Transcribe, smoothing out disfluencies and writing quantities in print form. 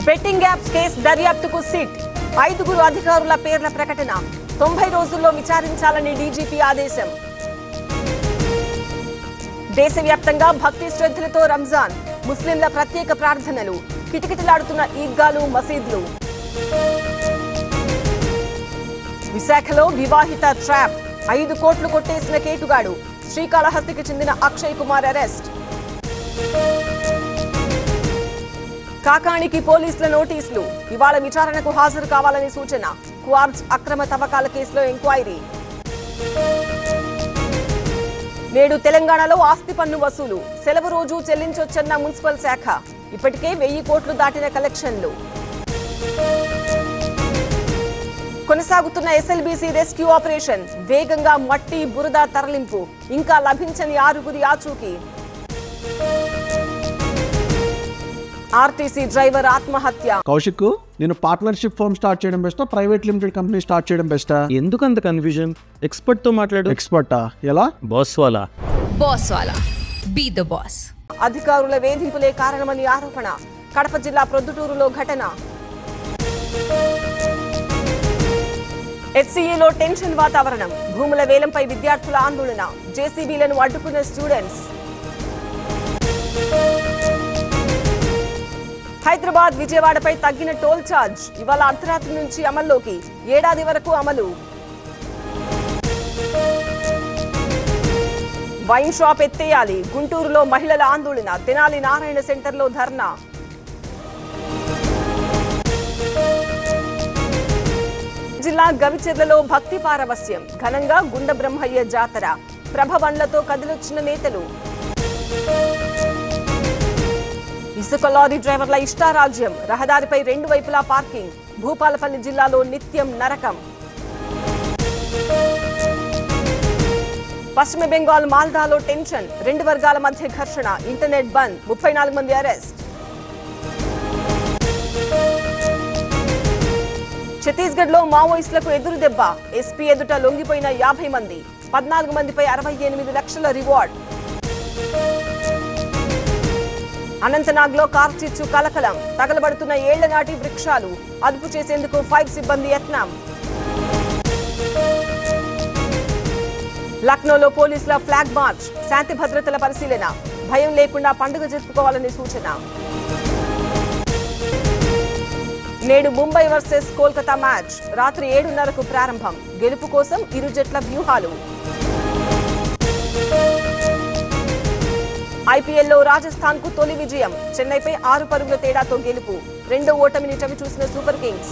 Betting apps case దర్యాప్తుకు SIT 5 అధికారుల పేర్ల ప్రకటన 90 రోజుల్లో విచారించాలని డీజీపీ ఆదేశం. దేశవ్యాప్తంగా భక్తి శ్రద్ధలతో రంజాన్, ముస్లింల ప్రత్యేక ప్రార్థనలు, కిటకిటలాడుతున్న ఈద్గాలు, మసీద్లు. విశాఖలో వివాహిత ట్రాప్, 5 కోట్లు కొట్టేసిన కేటుగాడు. శ్రీకాళహస్తికి చెందిన అక్షయ్ కుమార్ అరెస్ట్. కాకాణికి పోలీసుల నోటీసులు, ఇవాళ విచారణకు హాజరు కావాలని సూచన. క్వార్ట్జ్ అక్రమ తవ్వకాల కేసులో ఎంక్వైరీ. నేడు తెలంగాణలో ఆస్తి పన్ను వసూలు, సెలవు రోజు చెల్లించొచ్చన్న మున్సిపల్ శాఖ. ఇప్పటికే 1000 కోట్లు దాటిన కలెక్షన్లు. కొనసాగుతున్న ఎస్ఎల్బీసీ రెస్క్యూ ఆపరేషన్, వేగంగా మట్టి బురద తరలింపు, ఇంకా లభించని 6 ఆచూకీ. ఆర్టీసీ డ్రైవర్ ఆత్మహత్య. కౌశిక్, నేను పార్ట్నర్షిప్ ఫర్మ్ స్టార్ట్ చేయడం బెస్టా, ప్రైవేట్ లిమిటెడ్ కంపెనీ స్టార్ట్ చేయడం బెస్టా? ఎందుకు అంత కన్ఫ్యూజన్? ఎక్స్పర్ట్ తో మాట్లాడు. ఎక్స్పర్టా? ఎలా? బాస్ వాలా. Be the boss. అధికారుల వేధింపులే కారణమని ఆరోపణ. కడప జిల్లా ప్రొద్దుటూరులో ఘటన. హెచ్సీఏలో టెన్షన్ వాతావరణం, భూముల వేలంపై విద్యార్థుల ఆందోళన, జేసీబీలను అడ్డుకున్న స్టూడెంట్స్. హైదరాబాద్ విజయవాడపై తగ్గిన టోల్ ఛార్జ్, ఇవాళ అర్ధరాత్రి నుంచి అమల్లోకి, ఏడాది వరకు అమలు. వైన్ షాప్ ఎత్తేయాలి, గుంటూరులో మహిళల ఆందోళన, తెనాలి నారాయణ సెంటర్లో ధర్నా. జిల్లా గవిచెర్లలో భక్తి పారవస్యం, ఘనంగా గుండ బ్రహ్మయ్య జాతర, ప్రభబండ్లతో కదిలొచ్చిన నేతలు. ఇసుక లారీ డ్రైవర్ల ఇష్టారాజ్యం, రహదారిపై 2 వైపులా పార్కింగ్, భూపాలపల్లి జిల్లాలో నిత్యం నరకం. పశ్చిమ బెంగాల్ మాల్దాలో టెన్షన్, 2 వర్గాల మధ్య ఘర్షణ, ఇంటర్నెట్ బంద్, 34 మంది అరెస్ట్. ఛత్తీస్గఢ్ లో మావోయిస్టులకు ఎదురు దెబ్బ, ఎస్పీ ఎదుట లొంగిపోయిన 50 మంది, 14 మందిపై 68 లక్షల రివార్డ్. అనంతనాగ్ లో కార్చిచ్చు కలకలం, తగలబడుతున్న ఏళ్ల నాటి వృక్షాలు, అదుపు చేసేందుకు 5 సిబ్బంది యత్నం. లక్నోలో పోలీసుల ఫ్లాగ్ మార్చ్, శాంతి భద్రతల పరిశీలన, భయం లేకుండా పండుగ జరుపుకోవాలని సూచన. నేడు ముంబై వర్సెస్ కోల్కతా మ్యాచ్, రాత్రి 7:30కు ప్రారంభం. గెలుపు కోసం ఇరు జట్ల వ్యూహాలు. ఐపీఎల్లో రాజస్థాన్ కు తొలి విజయం, చెన్నైపై 6 పరుగుల తేడాతో గెలుపు. 2వ ఓటమిని చవిచూసిన సూపర్ కింగ్స్.